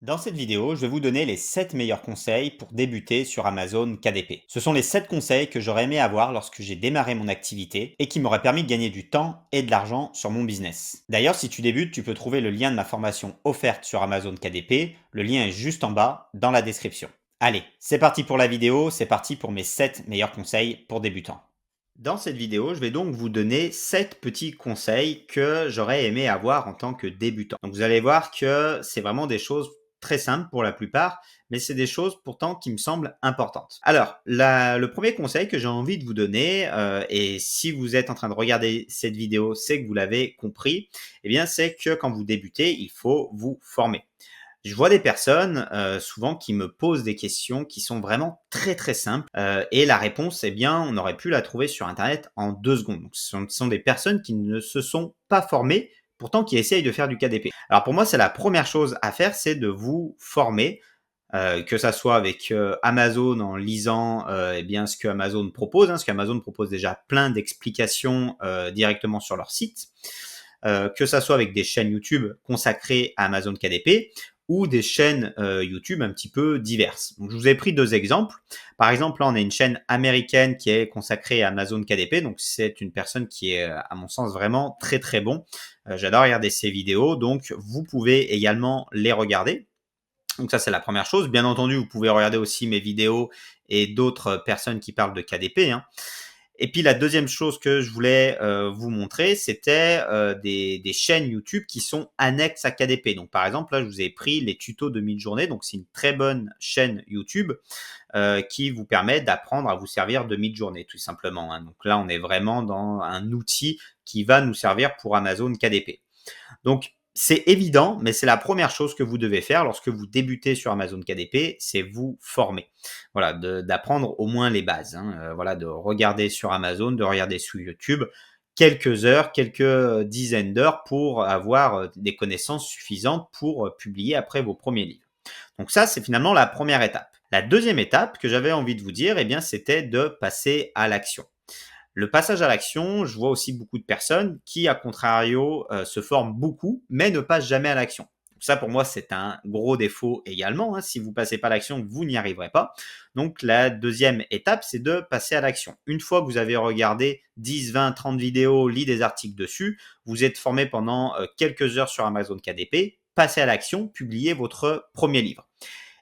Dans cette vidéo, je vais vous donner les 7 meilleurs conseils pour débuter sur Amazon KDP. Ce sont les 7 conseils que j'aurais aimé avoir lorsque j'ai démarré mon activité et qui m'auraient permis de gagner du temps et de l'argent sur mon business. D'ailleurs, si tu débutes, tu peux trouver le lien de ma formation offerte sur Amazon KDP. Le lien est juste en bas dans la description. Allez, c'est parti pour la vidéo, c'est parti pour mes 7 meilleurs conseils pour débutants. Dans cette vidéo, je vais donc vous donner 7 petits conseils que j'aurais aimé avoir en tant que débutant. Donc vous allez voir que c'est vraiment des choses très simples pour la plupart, mais c'est des choses pourtant qui me semblent importantes. Alors, le premier conseil que j'ai envie de vous donner, et si vous êtes en train de regarder cette vidéo, c'est que vous l'avez compris, eh bien c'est que quand vous débutez, il faut vous former. Je vois des personnes, souvent qui me posent des questions qui sont vraiment très, très simples, et la réponse, eh bien, on aurait pu la trouver sur internet en 2 secondes. Donc ce sont des personnes qui ne se sont pas formées, pourtant qui essayent de faire du KDP. Alors pour moi, c'est la première chose à faire, c'est de vous former, que ça soit avec, Amazon en lisant, eh bien, ce que Amazon propose, hein. Ce qu'Amazon propose déjà plein d'explications, directement sur leur site. Que ça soit avec des chaînes YouTube consacrées à Amazon KDP ou des chaînes YouTube un petit peu diverses. Donc, je vous ai pris 2 exemples. Par exemple, là, on a une chaîne américaine qui est consacrée à Amazon KDP. Donc, c'est une personne qui est, à mon sens, vraiment très, très bon. J'adore regarder ses vidéos. Donc, vous pouvez également les regarder. Donc ça, c'est la première chose. Bien entendu, vous pouvez regarder aussi mes vidéos et d'autres personnes qui parlent de KDP, hein. Et puis la deuxième chose que je voulais vous montrer, c'était des chaînes YouTube qui sont annexes à KDP. Donc par exemple, là, je vous ai pris les tutos de Midjourney. Donc c'est une très bonne chaîne YouTube qui vous permet d'apprendre à vous servir de Midjourney, tout simplement, hein. Donc là, on est vraiment dans un outil qui va nous servir pour Amazon KDP. Donc, c'est évident, mais c'est la première chose que vous devez faire lorsque vous débutez sur Amazon KDP, c'est vous former. Voilà, d'apprendre au moins les bases, hein. Voilà, de regarder sur Amazon, de regarder sur YouTube quelques heures, quelques dizaines d'heures pour avoir des connaissances suffisantes pour publier après vos premiers livres. Donc ça, c'est finalement la première étape. La deuxième étape que j'avais envie de vous dire, eh bien, c'était de passer à l'action. Le passage à l'action, je vois aussi beaucoup de personnes qui, à contrario, se forment beaucoup, mais ne passent jamais à l'action. Ça, pour moi, c'est un gros défaut également, hein. Si vous ne passez pas à l'action, vous n'y arriverez pas. Donc, la deuxième étape, c'est de passer à l'action. Une fois que vous avez regardé 10, 20, 30 vidéos, lu des articles dessus, vous êtes formé pendant quelques heures sur Amazon KDP, passez à l'action, publiez votre premier livre.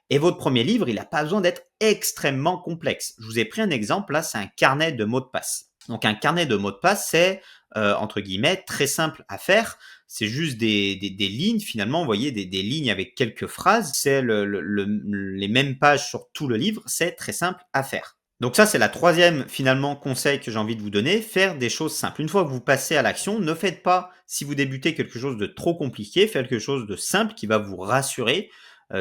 Et votre premier livre, il n'a pas besoin d'être extrêmement complexe. Je vous ai pris un exemple, là, c'est un carnet de mots de passe. Donc un carnet de mots de passe, c'est, entre guillemets, très simple à faire. C'est juste des lignes, finalement, vous voyez, des lignes avec quelques phrases. C'est les mêmes pages sur tout le livre, c'est très simple à faire. Donc ça, c'est la troisième, finalement, conseil que j'ai envie de vous donner, faire des choses simples. Une fois que vous passez à l'action, ne faites pas, si vous débutez quelque chose de trop compliqué, faites quelque chose de simple qui va vous rassurer,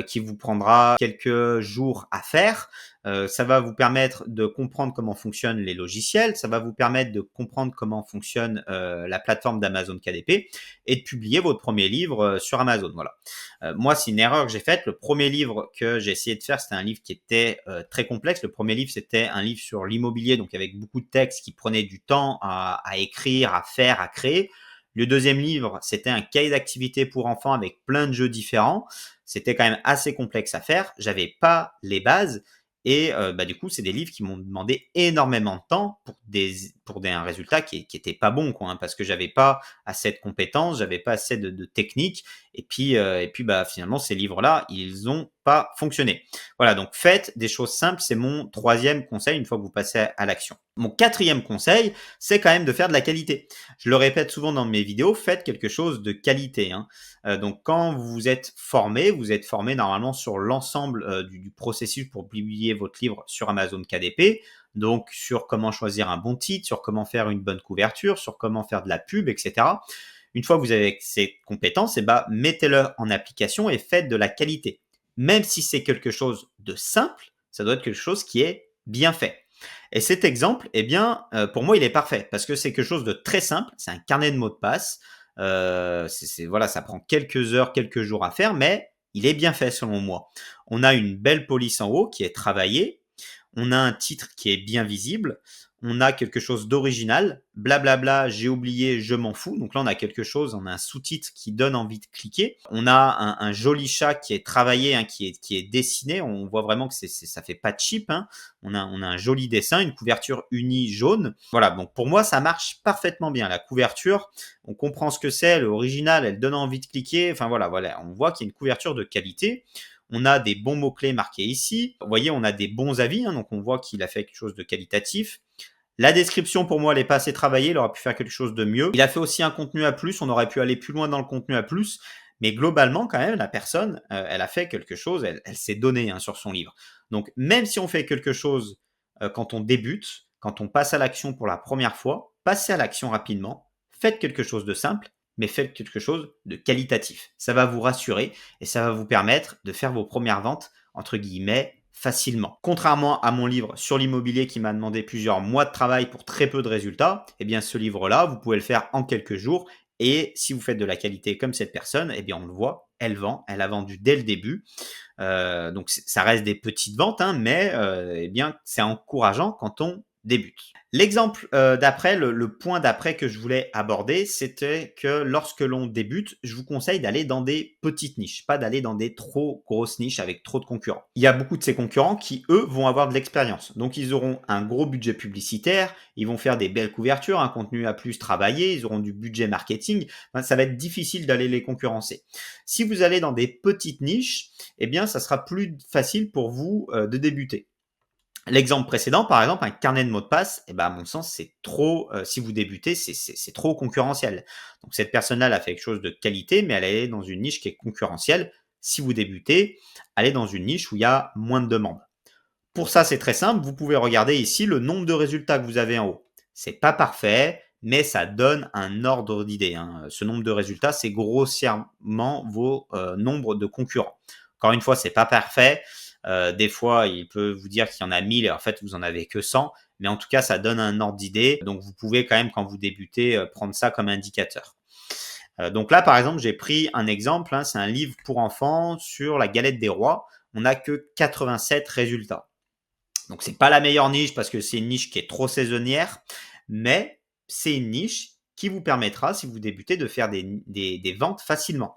qui vous prendra quelques jours à faire. Ça va vous permettre de comprendre comment fonctionnent les logiciels, ça va vous permettre de comprendre comment fonctionne la plateforme d'Amazon KDP et de publier votre premier livre sur Amazon. Voilà. Moi, c'est une erreur que j'ai faite. Le premier livre que j'ai essayé de faire, c'était un livre qui était très complexe. Le premier livre, c'était un livre sur l'immobilier, donc avec beaucoup de textes qui prenaient du temps à écrire, à faire, à créer. Le deuxième livre, c'était un cahier d'activité pour enfants avec plein de jeux différents. C'était quand même assez complexe à faire. J'avais pas les bases et du coup, c'est des livres qui m'ont demandé énormément de temps un résultat qui était pas bon, quoi, hein, parce que j'avais pas assez de compétences, j'avais pas assez de techniques et puis finalement ces livres-là, ils ont pas fonctionné. Voilà, donc faites des choses simples, c'est mon troisième conseil une fois que vous passez à l'action. Mon quatrième conseil, c'est quand même de faire de la qualité. Je le répète souvent dans mes vidéos, faites quelque chose de qualité, hein. Donc quand vous êtes formé normalement sur l'ensemble du processus pour publier votre livre sur Amazon KDP, donc sur comment choisir un bon titre, sur comment faire une bonne couverture, sur comment faire de la pub, etc. Une fois que vous avez ces compétences, mettez-le en application et faites de la qualité. Même si c'est quelque chose de simple, ça doit être quelque chose qui est bien fait. Et cet exemple, pour moi, il est parfait parce que c'est quelque chose de très simple. C'est un carnet de mots de passe. Voilà, ça prend quelques heures, quelques jours à faire, mais il est bien fait selon moi. On a une belle police en haut qui est travaillée. On a un titre qui est bien visible. On a quelque chose d'original. Blablabla, j'ai oublié, je m'en fous. Donc là, on a quelque chose, on a un sous-titre qui donne envie de cliquer. On a un joli chat qui est travaillé, hein, qui est dessiné. On voit vraiment que ça fait pas cheap. Hein. On a un joli dessin, une couverture unie jaune. Voilà, donc pour moi, ça marche parfaitement bien. La couverture, on comprend ce que c'est. L'original, elle donne envie de cliquer. Enfin voilà, on voit qu'il y a une couverture de qualité. On a des bons mots-clés marqués ici. Vous voyez, on a des bons avis, hein, donc on voit qu'il a fait quelque chose de qualitatif. La description, pour moi, elle n'est pas assez travaillée. Il aurait pu faire quelque chose de mieux. Il a fait aussi un contenu à plus. On aurait pu aller plus loin dans le contenu à plus. Mais globalement, quand même, la personne, elle a fait quelque chose. Elle s'est donnée, hein, sur son livre. Donc, même si on fait quelque chose quand on débute, quand on passe à l'action pour la première fois, passez à l'action rapidement. Faites quelque chose de simple, mais faites quelque chose de qualitatif. Ça va vous rassurer et ça va vous permettre de faire vos premières ventes, entre guillemets, facilement. Contrairement à mon livre sur l'immobilier qui m'a demandé plusieurs mois de travail pour très peu de résultats, eh bien ce livre-là, vous pouvez le faire en quelques jours. Et si vous faites de la qualité comme cette personne, eh bien on le voit, elle vend, elle a vendu dès le début. Donc ça reste des petites ventes, hein, mais eh bien c'est encourageant quand on débute. L'exemple d'après, le point d'après que je voulais aborder, c'était que lorsque l'on débute, je vous conseille d'aller dans des petites niches, pas d'aller dans des trop grosses niches avec trop de concurrents. Il y a beaucoup de ces concurrents qui, eux, vont avoir de l'expérience. Donc, ils auront un gros budget publicitaire, ils vont faire des belles couvertures, un contenu à plus travaillé, ils auront du budget marketing. Enfin, ça va être difficile d'aller les concurrencer. Si vous allez dans des petites niches, eh bien, ça sera plus facile pour vous de débuter. L'exemple précédent, par exemple, un carnet de mots de passe, eh ben, à mon sens, c'est trop, si vous débutez, c'est trop concurrentiel. Donc, cette personne-là, elle a fait quelque chose de qualité, mais elle est dans une niche qui est concurrentielle. Si vous débutez, allez dans une niche où il y a moins de demandes. Pour ça, c'est très simple. Vous pouvez regarder ici le nombre de résultats que vous avez en haut. C'est pas parfait, mais ça donne un ordre d'idée, hein. Ce nombre de résultats, c'est grossièrement vos nombres de concurrents. Encore une fois, c'est pas parfait. Des fois, il peut vous dire qu'il y en a 1000 et en fait, vous en avez que 100. Mais en tout cas, ça donne un ordre d'idée. Donc, vous pouvez quand même, quand vous débutez, prendre ça comme indicateur. Donc là, par exemple, j'ai pris un exemple. Hein, c'est un livre pour enfants sur la galette des rois. On n'a que 87 résultats. Donc, c'est pas la meilleure niche parce que c'est une niche qui est trop saisonnière, mais c'est une niche qui vous permettra, si vous débutez, de faire des ventes facilement.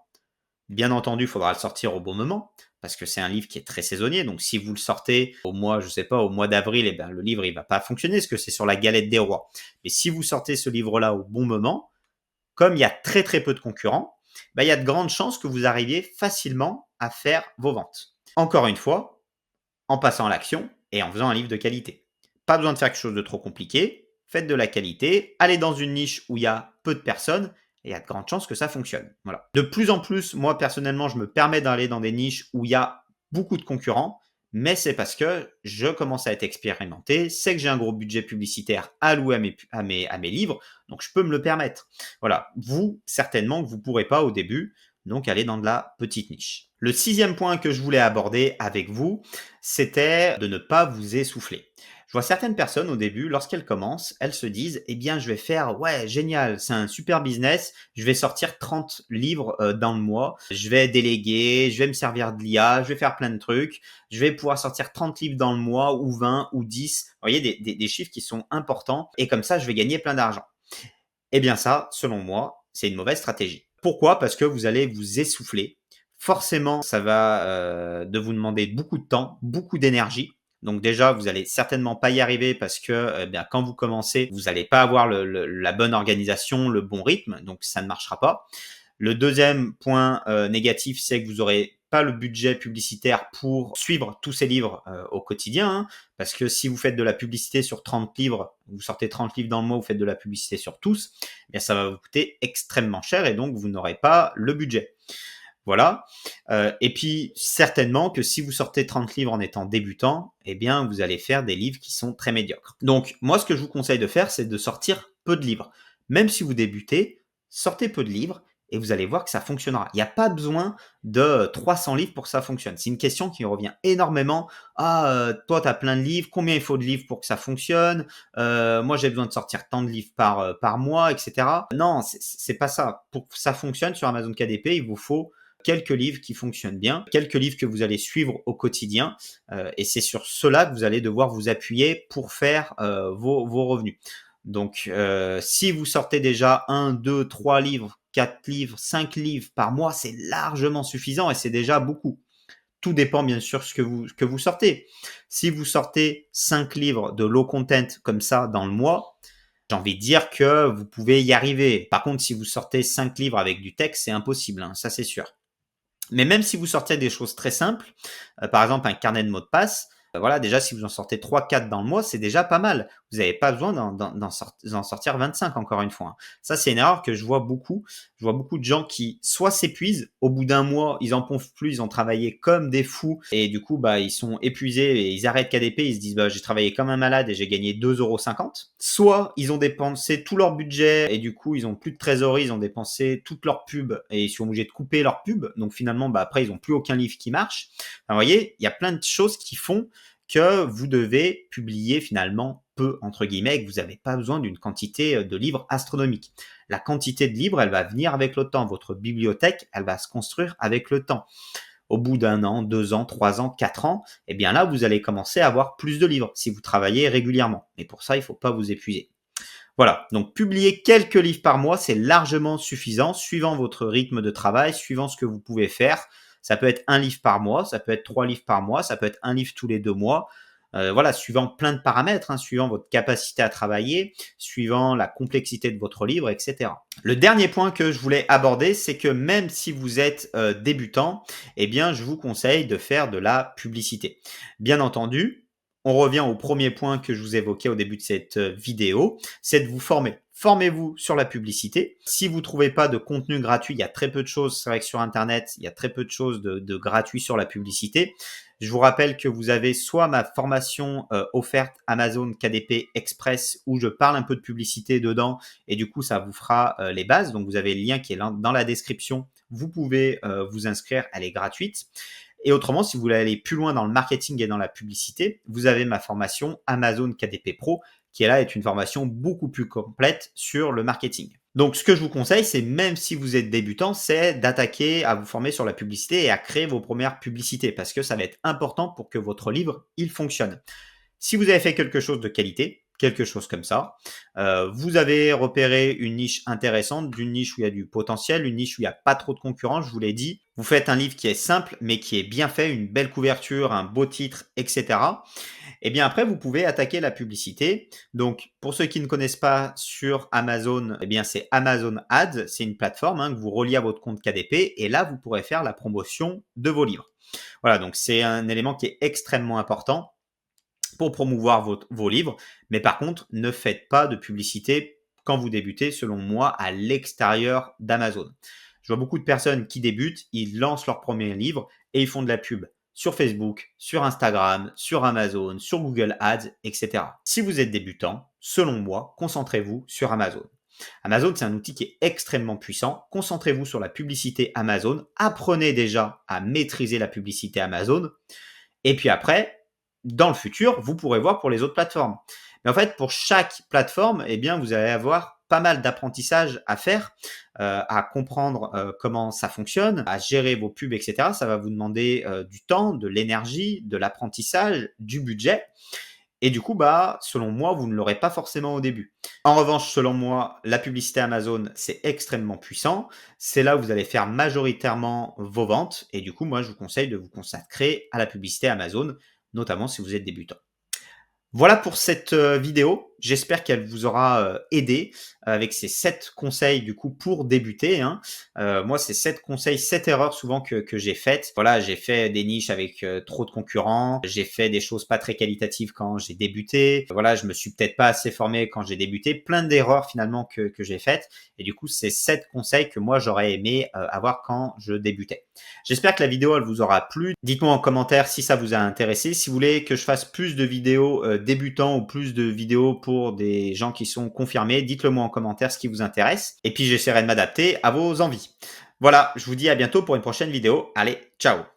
Bien entendu, il faudra le sortir au bon moment parce que c'est un livre qui est très saisonnier. Donc, si vous le sortez au mois, je sais pas, au mois d'avril, eh ben, le livre, il va pas fonctionner parce que c'est sur la galette des rois. Mais si vous sortez ce livre-là au bon moment, comme il y a très très peu de concurrents, ben, il y a de grandes chances que vous arriviez facilement à faire vos ventes. Encore une fois, en passant à l'action et en faisant un livre de qualité. Pas besoin de faire quelque chose de trop compliqué. Faites de la qualité, allez dans une niche où il y a peu de personnes et il y a de grandes chances que ça fonctionne. Voilà. De plus en plus, moi personnellement, je me permets d'aller dans des niches où il y a beaucoup de concurrents, mais c'est parce que je commence à être expérimenté, c'est que j'ai un gros budget publicitaire alloué à mes livres, donc je peux me le permettre. Voilà. Vous, certainement que vous ne pourrez pas au début, donc aller dans de la petite niche. Le sixième point que je voulais aborder avec vous, c'était de ne pas vous essouffler. Je vois certaines personnes au début, lorsqu'elles commencent, elles se disent, eh bien, je vais faire, ouais, génial, c'est un super business, je vais sortir 30 livres dans le mois, je vais déléguer, je vais me servir de l'IA, je vais faire plein de trucs, je vais pouvoir sortir 30 livres dans le mois, ou 20, ou 10, vous voyez, des chiffres qui sont importants, et comme ça, je vais gagner plein d'argent. Eh bien ça, selon moi, c'est une mauvaise stratégie. Pourquoi? Parce que vous allez vous essouffler. Forcément, ça va de vous demander beaucoup de temps, beaucoup d'énergie. Donc déjà, vous allez certainement pas y arriver parce que eh bien, quand vous commencez, vous n'allez pas avoir la bonne organisation, le bon rythme, donc ça ne marchera pas. Le deuxième point négatif, c'est que vous aurez pas le budget publicitaire pour suivre tous ces livres au quotidien, hein, parce que si vous faites de la publicité sur 30 livres, vous sortez 30 livres dans le mois, vous faites de la publicité sur tous, eh bien ça va vous coûter extrêmement cher et donc vous n'aurez pas le budget. Voilà. Et puis certainement que si vous sortez 30 livres en étant débutant, eh bien vous allez faire des livres qui sont très médiocres. Donc moi, ce que je vous conseille de faire, c'est de sortir peu de livres. Même si vous débutez, sortez peu de livres et vous allez voir que ça fonctionnera. Il n'y a pas besoin de 300 livres pour que ça fonctionne. C'est une question qui revient énormément. Ah, toi, tu as plein de livres. Combien il faut de livres pour que ça fonctionne? Moi, j'ai besoin de sortir tant de livres par mois, etc. Non, c'est pas ça. Pour que ça fonctionne sur Amazon KDP, il vous faut quelques livres qui fonctionnent bien, quelques livres que vous allez suivre au quotidien, et c'est sur cela que vous allez devoir vous appuyer pour faire vos revenus. Donc, si vous sortez déjà 1, 2, 3 livres, 4 livres, 5 livres par mois, c'est largement suffisant et c'est déjà beaucoup. Tout dépend bien sûr ce que vous sortez. Si vous sortez 5 livres de low content comme ça dans le mois, j'ai envie de dire que vous pouvez y arriver. Par contre, si vous sortez 5 livres avec du texte, c'est impossible, hein, ça c'est sûr. Mais même si vous sortez des choses très simples, par exemple un carnet de mots de passe, voilà, déjà si vous en sortez 3-4 dans le mois, c'est déjà pas mal. Vous n'avez pas besoin d'en sortir 25 encore une fois, hein. Ça, c'est une erreur que je vois beaucoup. Je vois beaucoup de gens qui soit s'épuisent, au bout d'un mois, ils en peuvent plus, ils ont travaillé comme des fous et du coup, bah, ils sont épuisés et ils arrêtent KDP, ils se disent, bah, j'ai travaillé comme un malade et j'ai gagné 2,50 €. Soit ils ont dépensé tout leur budget et du coup, ils ont plus de trésorerie, ils ont dépensé toutes leurs pubs et ils sont obligés de couper leurs pubs. Donc finalement, bah, après, ils ont plus aucun livre qui marche. Enfin, vous voyez, il y a plein de choses qui font que vous devez publier finalement peu, entre guillemets, et que vous n'avez pas besoin d'une quantité de livres astronomique. La quantité de livres, elle va venir avec le temps. Votre bibliothèque, elle va se construire avec le temps. Au bout d'un an, 2 ans, 3 ans, 4 ans, eh bien là, vous allez commencer à avoir plus de livres si vous travaillez régulièrement. Mais pour ça, il ne faut pas vous épuiser. Voilà, donc publier quelques livres par mois, c'est largement suffisant, suivant votre rythme de travail, suivant ce que vous pouvez faire. Ça peut être un livre par mois, ça peut être 3 livres par mois, ça peut être un livre tous les 2 mois. Voilà, suivant plein de paramètres, hein, suivant votre capacité à travailler, suivant la complexité de votre livre, etc. Le dernier point que je voulais aborder, c'est que même si vous êtes débutant, eh bien, je vous conseille de faire de la publicité. Bien entendu, on revient au premier point que je vous évoquais au début de cette vidéo, c'est de vous former. Formez-vous sur la publicité. Si vous ne trouvez pas de contenu gratuit, il y a très peu de choses. C'est vrai que sur Internet, il y a très peu de choses de gratuit sur la publicité. Je vous rappelle que vous avez soit ma formation offerte Amazon KDP Express où je parle un peu de publicité dedans et du coup, ça vous fera les bases. Donc, vous avez le lien qui est dans la description. Vous pouvez vous inscrire, elle est gratuite. Et autrement, si vous voulez aller plus loin dans le marketing et dans la publicité, vous avez ma formation Amazon KDP Pro qui est là est une formation beaucoup plus complète sur le marketing. Donc, ce que je vous conseille, c'est même si vous êtes débutant, c'est d'attaquer à vous former sur la publicité et à créer vos premières publicités parce que ça va être important pour que votre livre, il fonctionne. Si vous avez fait quelque chose de qualité, quelque chose comme ça, vous avez repéré une niche intéressante, d'une niche où il y a du potentiel, une niche où il n'y a pas trop de concurrence, je vous l'ai dit. Vous faites un livre qui est simple, mais qui est bien fait, une belle couverture, un beau titre, etc. Et bien après, vous pouvez attaquer la publicité. Donc, pour ceux qui ne connaissent pas sur Amazon, eh bien c'est Amazon Ads, c'est une plateforme que vous reliez à votre compte KDP et là, vous pourrez faire la promotion de vos livres. Voilà, donc c'est un élément qui est extrêmement important pour promouvoir vos livres. Mais par contre, ne faites pas de publicité quand vous débutez, selon moi, à l'extérieur d'Amazon. Je vois beaucoup de personnes qui débutent, ils lancent leur premier livre et ils font de la pub sur Facebook, sur Instagram, sur Amazon, sur Google Ads, etc. Si vous êtes débutant, selon moi, concentrez-vous sur Amazon. Amazon, c'est un outil qui est extrêmement puissant. Concentrez-vous sur la publicité Amazon. Apprenez déjà à maîtriser la publicité Amazon. Et puis après, dans le futur, vous pourrez voir pour les autres plateformes. Mais en fait, pour chaque plateforme, eh bien, vous allez avoir pas mal d'apprentissage à faire, à comprendre comment ça fonctionne, à gérer vos pubs, etc. Ça va vous demander du temps, de l'énergie, de l'apprentissage, du budget. Et du coup, bah, selon moi, vous ne l'aurez pas forcément au début. En revanche, selon moi, la publicité Amazon, c'est extrêmement puissant. C'est là où vous allez faire majoritairement vos ventes. Et du coup, moi, je vous conseille de vous consacrer à la publicité Amazon, notamment si vous êtes débutant. Voilà pour cette vidéo. J'espère qu'elle vous aura aidé avec ces 7 conseils du coup pour débuter, hein. Moi, c'est 7 conseils, 7 erreurs souvent que j'ai faites. Voilà, j'ai fait des niches avec trop de concurrents. J'ai fait des choses pas très qualitatives quand j'ai débuté. Voilà, je me suis peut-être pas assez formé quand j'ai débuté. Plein d'erreurs finalement que j'ai faites. Et du coup, c'est 7 conseils que moi, j'aurais aimé avoir quand je débutais. J'espère que la vidéo, elle vous aura plu. Dites-moi en commentaire si ça vous a intéressé. Si vous voulez que je fasse plus de vidéos débutants ou plus de vidéos pour des gens qui sont confirmés, dites-le moi en commentaire ce qui vous intéresse. Et puis, j'essaierai de m'adapter à vos envies. Voilà, je vous dis à bientôt pour une prochaine vidéo. Allez, ciao!